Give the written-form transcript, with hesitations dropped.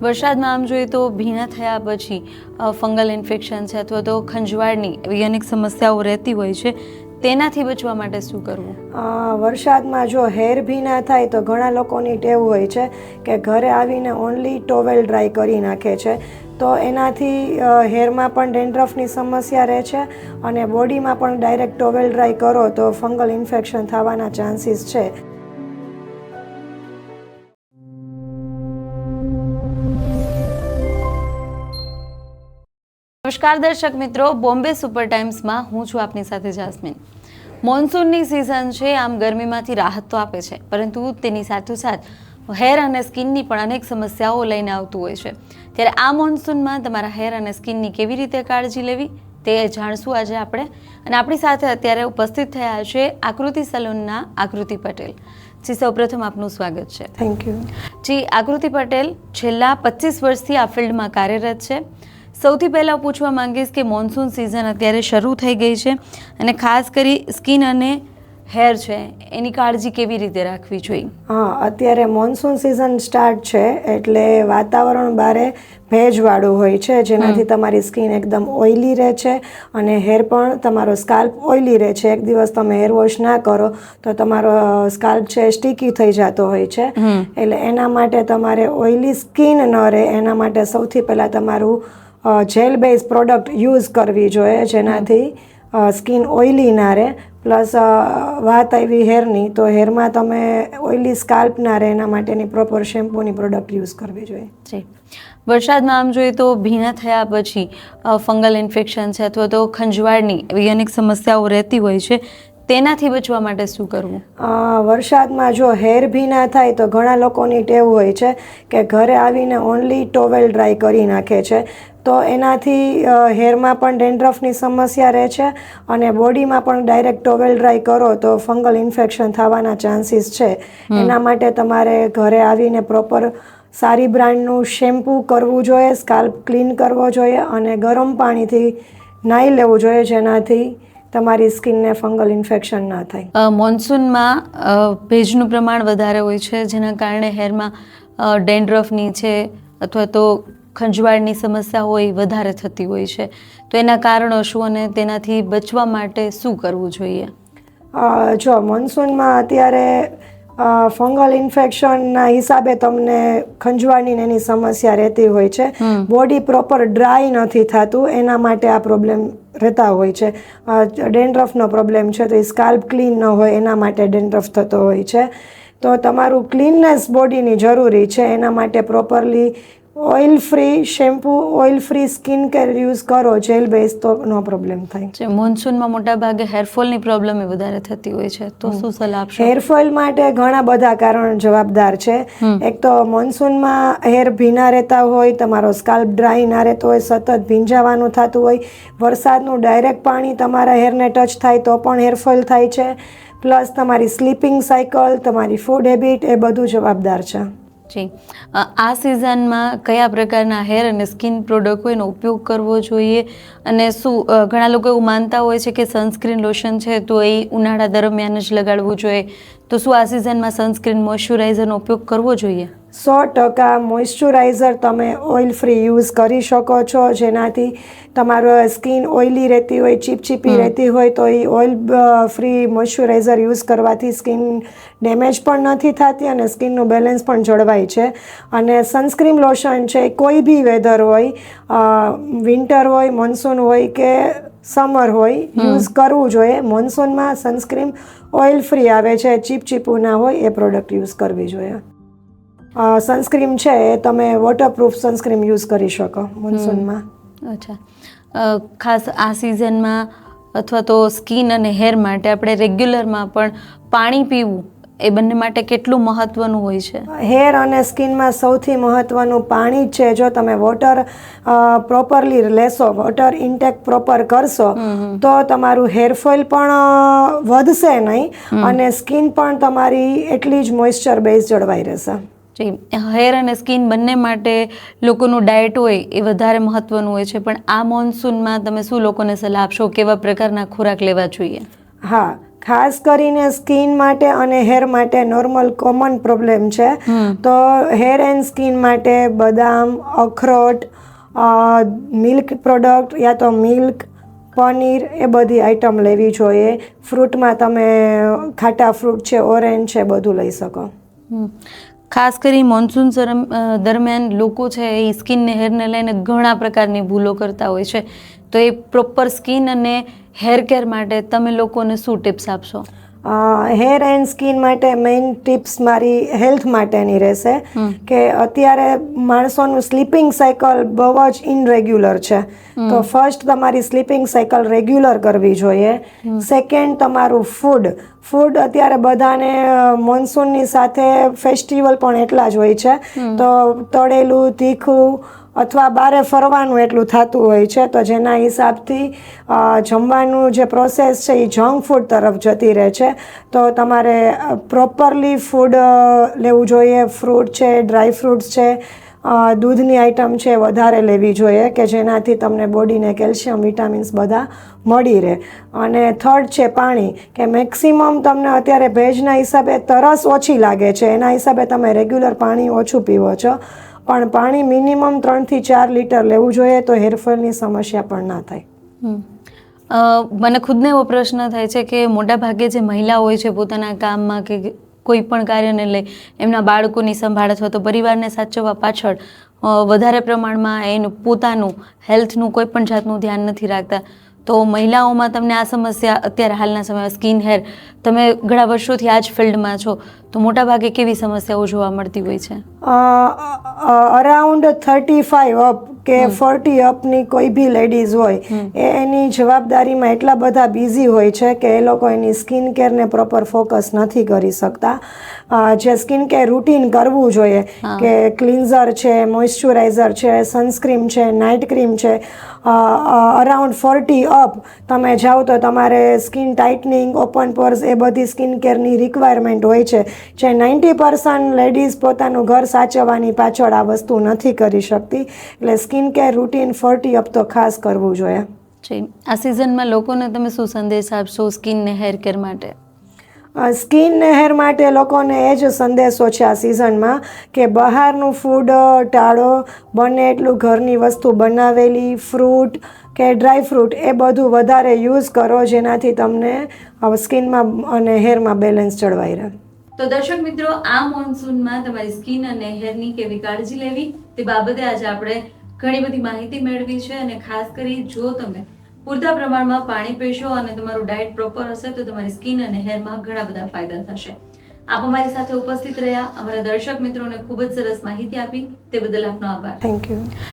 વરસાદમાં આમ જોઈએ તો ભીના થયા પછી ફંગલ ઇન્ફેક્શન છે અથવા તો ખંજવાળની એવી અનેક સમસ્યાઓ રહેતી હોય છે, તેનાથી બચવા માટે શું કરવું? વરસાદમાં જો હેર ભીના થાય તો ઘણા લોકોની ટેવ હોય છે કે ઘરે આવીને ઓનલી ટોવેલ ડ્રાય કરી નાખે છે, તો એનાથી હેરમાં પણ ડેન્ડ્રફની સમસ્યા રહે છે અને બોડીમાં પણ ડાયરેક્ટ ટોવેલ ડ્રાય કરો તો ફંગલ ઇન્ફેક્શન થવાના ચાન્સીસ છે. નમસ્કાર દર્શક મિત્રો, બોમ્બે સુપર ટાઈમ્સમાં હું છું આપની સાથે જાસ્મીન. મોન્સૂનની સિઝન છે, આમ ગરમીમાંથી રાહત તો આપે છે, પરંતુ તેની સાથોસાથ હેર અને સ્કિનની પણ અનેક સમસ્યાઓ લઈને આવતું હોય છે. ત્યારે આ મોન્સૂનમાં તમારા હેર અને સ્કિનની કેવી રીતે કાળજી લેવી તે જાણશું આજે આપણે. અને આપણી સાથે અત્યારે ઉપસ્થિત થયા છે આકૃતિ સલૂનના આકૃતિ પટેલ. જી, સૌપ્રથમ આપનું સ્વાગત છે. Thank you. જી, આકૃતિ પટેલ છેલ્લા 25 વર્ષથી આ ફિલ્ડમાં કાર્યરત છે. સૌથી પહેલાં પૂછવા માંગીશ કે મોન્સૂન સિઝન અત્યારે શરૂ થઈ ગઈ છે અને ખાસ કરી સ્કિન અને હેર છે એની કાળજી કેવી રીતે રાખવી જોઈએ? અત્યારે મોન્સૂન સિઝન સ્ટાર્ટ છે એટલે વાતાવરણ બારે ભેજવાળું હોય છે, જેનાથી તમારી સ્કિન એકદમ ઓઇલી રહે છે અને હેર પણ તમારો સ્કાલ્પ ઓઇલી રહે છે. એક દિવસ તમે હેર વોશ ના કરો તો તમારો સ્કાલ્પ છે સ્ટીકી થઈ જતો હોય છે, એટલે એના માટે તમારે ઓઇલી સ્કિન ન રહે એના માટે સૌથી પહેલાં તમારું જેલ બેઝ પ્રોડક્ટ યુઝ કરવી જોઈએ, જેનાથી સ્કિન ઓઇલી ના રહે. પ્લસ વાત આવી હેરની, તો હેરમાં તમે ઓઇલી સ્કાલ્પ ના રહે એના માટેની પ્રોપર શેમ્પૂની પ્રોડક્ટ યુઝ કરવી જોઈએ. જી, વરસાદમાં આમ જોઈએ તો ભીના થયા પછી ફંગલ ઇન્ફેક્શન છે અથવા તો ખંજવાળની એવી અનેક સમસ્યાઓ રહેતી હોય છે, તેનાથી બચવા માટે શું કરવું? વરસાદમાં જો હેર ભીના થાય તો ઘણા લોકોની ટેવ હોય છે કે ઘરે આવીને ઓનલી ટોવેલ ડ્રાય કરી નાખે છે, તો એનાથી હેરમાં પણ ડેન્ડ્રફની સમસ્યા રહે છે અને બોડીમાં પણ ડાયરેક્ટ ટોવેલ ડ્રાય કરો તો ફંગલ ઇન્ફેક્શન થવાના ચાન્સીસ છે. એના માટે તમારે ઘરે આવીને પ્રોપર સારી બ્રાન્ડનું શેમ્પૂ કરવું જોઈએ, સ્કાલ્પ ક્લીન કરવો જોઈએ અને ગરમ પાણીથી નાહી લેવું જોઈએ, જેનાથી તમારી સ્કિનને ફંગલ ઇન્ફેક્શન ના થાય. મોન્સૂનમાં ભેજનું પ્રમાણ વધારે હોય છે, જેના કારણે હેરમાં ડેન્ડ્રફની છે અથવા તો ખંજવાળની સમસ્યા હોય વધારે થતી હોય છે, તો એના કારણો શું અને તેનાથી બચવા માટે શું કરવું જોઈએ? જો મોન્સૂનમાં અત્યારે ફંગલ ઇન્ફેક્શનના હિસાબે તમને ખંજવાળની એની સમસ્યા રહેતી હોય છે, બોડી પ્રોપર ડ્રાય નથી થતું, એના માટે આ પ્રોબ્લેમ રહેતા હોય છે. ડેન્ડ્રફનો પ્રોબ્લેમ છે તો એ સ્કાલ્પ ક્લીન ન હોય એના માટે ડેન્ડ્રફ થતો હોય છે, તો તમારું ક્લીનનેસ બોડીની જરૂરી છે. એના માટે properly oil free shampoo, oil free skin care use કરો, જેલ બેઝ, તો નો પ્રોબ્લેમ થાય. મોન્સૂનમાં મોટાભાગે હેરફોલની પ્રોબ્લેમ વધારે થતી હોય છે, તો શું સલાહ આપશો? હેરફોલ માટે ઘણા બધા કારણ જવાબદાર છે. એક તો મોન્સૂનમાં હેર ભીના રહેતા હોય, તમારો સ્કાલ્પ ડ્રાય ના રહેતો હોય, સતત ભીંજાવાનું થતું હોય, વરસાદનું ડાયરેક્ટ પાણી તમારા હેરને ટચ થાય તો પણ હેરફોલ થાય છે. પ્લસ તમારી સ્લીપિંગ સાયકલ, તમારી ફૂડ હેબિટ, એ બધું જવાબદાર છે. જી, આ સિઝનમાં કયા પ્રકારના હેર અને સ્કિન પ્રોડક્ટ હોય એનો ઉપયોગ કરવો જોઈએ અને શું ઘણા લોકો એવું માનતા હોય છે કે સનસ્ક્રીન લોશન છે તો એ ઉનાળા દરમિયાન જ લગાડવું જોઈએ, તો શું આ સિઝનમાં સનસ્ક્રીન મોઇશ્ચરાઇઝરનો ઉપયોગ કરવો જોઈએ? 100% મોઇશ્ચરાઇઝર તમે ઓઇલ ફ્રી યુઝ કરી શકો છો, જેનાથી તમારું સ્કિન ઓઇલી રહેતી હોય, ચીપચીપી રહેતી હોય તો એ ઓઇલ ફ્રી મોઇશ્ચરાઇઝર યુઝ કરવાથી સ્કિન ડેમેજ પણ નથી થતી અને સ્કિનનું બેલેન્સ પણ જળવાય છે. અને સનસ્ક્રીન લોશન છે, કોઈ બી વેધર હોય, વિન્ટર હોય, મોન્સૂન હોય કે સમર હોય, યુઝ કરવું જોઈએ. મોન્સૂનમાં સનસ્ક્રીન ઓઇલ ફ્રી આવે છે, ચીપચીપું ના હોય, એ પ્રોડક્ટ યુઝ કરવી જોઈએ. સનસ્ક્રીન છે એ તમે વોટરપ્રૂફ સનસ્ક્રીન યુઝ કરી શકો મોન્સૂનમાં. અચ્છા, ખાસ આ સિઝનમાં અથવા તો સ્કિન અને હેર માટે આપણે રેગ્યુલરમાં પણ પાણી પીવું એ બંને માટે કેટલું મહત્વનું હોય છે? હેર અને સ્કિનમાં સૌથી મહત્વનું પાણી જ છે. જો તમે વોટર પ્રોપરલી લેશો, વોટર ઇન્ટેક પ્રોપર કરશો તો તમારું હેરફોલ પણ વધશે નહીં અને સ્કિન પણ તમારી એટલી જ મોઇશ્ચર બેઝ જળવાઈ રહેશે. હેર અને સ્કિન બંને માટે લોકોનું ડાયટ હોય એ વધારે મહત્વનું હોય છે, પણ આ મોન્સૂનમાં તમે શું લોકોને સલાહ આપશો, કેવા પ્રકારના ખોરાક લેવા જોઈએ? હા, ખાસ કરીને સ્કિન માટે અને હેર માટે નોર્મલ કોમન પ્રોબ્લેમ છે. તો હેર એન્ડ સ્કિન માટે બદામ, અખરોટ, મિલ્ક પ્રોડક્ટ યા તો મિલ્ક, પનીર એ બધી આઈટમ લેવી જોઈએ. ફ્રૂટમાં તમે ખાટા ફ્રૂટ છે, ઓરેન્જ છે, બધું લઈ શકો. ખાસ કરી મોન્સૂન દરમિયાન લોકો છે એ સ્કિન ને હેરને લઈને ઘણા પ્રકારની ભૂલો કરતા હોય છે. તો એ પ્રોપર સ્કિન અને હેર કેર માટે તમે લોકોને શું ટિપ્સ આપશો? હેર એન્ડ સ્કિન માટે મેઇન ટિપ્સ મારી હેલ્થ માટેની રહેશે કે અત્યારે માણસોનું સ્લીપિંગ સાયકલ બહુ જ ઇનરેગ્યુલર છે. તો ફર્સ્ટ તમારી સ્લીપિંગ સાયકલ રેગ્યુલર કરવી જોઈએ. સેકન્ડ, તમારું ફૂડ અત્યારે બધાને મોન્સૂનની સાથે ફેસ્ટિવલ પણ એટલા જ હોય છે. તો તળેલું, તીખું અથવા બહારે ફરવાનું એટલું થતું હોય છે. તો જેના હિસાબથી જમવાનું જે પ્રોસેસ છે એ જંક ફૂડ તરફ જતી રહે છે. તો તમારે પ્રોપરલી ફૂડ લેવું જોઈએ. ફ્રૂટ છે, ડ્રાય ફ્રૂટ્સ છે, દૂધની આઈટમ છે વધારે લેવી જોઈએ કે જેનાથી તમને બોડીને કેલ્શિયમ, વિટામિન્સ બધા મળી રહે. અને થર્ડ છે પાણી, કે મેક્સિમમ તમને અત્યારે ભેજના હિસાબે તરસ ઓછી લાગે છે, એના હિસાબે તમે રેગ્યુલર પાણી ઓછું પીવો છો. પણ પાણી મિનિમમ 3 થી 4 લીટર લેવું જોઈએ તો હેરફોલની સમસ્યા પણ ના થાય. મને ખુદને એવો પ્રશ્ન થાય છે કે મોટા ભાગે જે મહિલા હોય છે પોતાના કામમાં કે કોઈ પણ કાર્યને લઈ એમના બાળકોની સંભાળ અથવા તો પરિવારને સાચવવા પાછળ વધારે પ્રમાણમાં એનું પોતાનું હેલ્થનું કોઈ પણ જાતનું ધ્યાન નથી રાખતા. તો મહિલાઓમાં તમને આ સમસ્યા અત્યારે હાલના સમયમાં સ્કિન હેર, તમે ઘણા વર્ષોથી આ જ ફિલ્ડમાં છો, તો મોટાભાગે કેવી સમસ્યાઓ જોવા મળતી હોય છે? અરાઉન્ડ 35 અપ કે 40 અપની કોઈ બી લેડીઝ હોય એની જવાબદારીમાં એટલા બધા બિઝી હોય છે કે એ લોકો એની સ્કિન કેરને પ્રોપર ફોકસ નથી કરી શકતા. જે સ્કિન કેર રૂટીન કરવું જોઈએ કે ક્લિન્ઝર છે, મોઇશ્ચરાઇઝર છે, સનસ્ક્રીન છે, નાઇટ ક્રીમ છે, અરાઉન્ડ 40 અપ તમે જાઓ તો તમારે સ્કિન ટાઇટનિંગ, ઓપન પોર્સ એ બધી સ્કિન કેરની રિક્વાયરમેન્ટ હોય છે. જે 90% લેડીઝ પોતાનું ઘર સાચવવાની પાછળ આ વસ્તુ નથી કરી શકતી. એટલે સ્કિન કેર રૂટીન 40 અપ તો ખાસ કરવું જોઈએ. આ સિઝનમાં લોકોને તમે શું સંદેશ આપશો સ્કિન ને હેર કેર માટે? સ્કિન ને હેર માટે લોકોને એ જ સંદેશો છે આ સિઝનમાં કે બહારનું ફૂડ ટાળો, બને એટલું ઘરની વસ્તુ બનાવેલી, ફ્રૂટ કે ડ્રાય ફ્રૂટ એ બધું વધારે યુઝ કરો જેનાથી તમને સ્કિનમાં અને હેરમાં બેલેન્સ જળવાઈ રહે. તો દર્શક મિત્રો, આ મોન્સૂનમાં તમારી સ્કિન અને હેરની કેવી કાળજી લેવી તે બાબતે આજે આપણે ઘણી બધી માહિતી મેળવી છે. અને ખાસ કરી જો તમે પૂરતા પ્રમાણમાં પાણી પીશો અને તમારું ડાયટ પ્રોપર હશે તો તમારી સ્કિન અને હેરમાં ઘણા બધા ફાયદા થશે. આપ અમારી સાથે ઉપસ્થિત રહ્યા, અમારા દર્શક મિત્રોને ખૂબ જ સરસ માહિતી આપી તે બદલ આપનો આભાર. Thank you.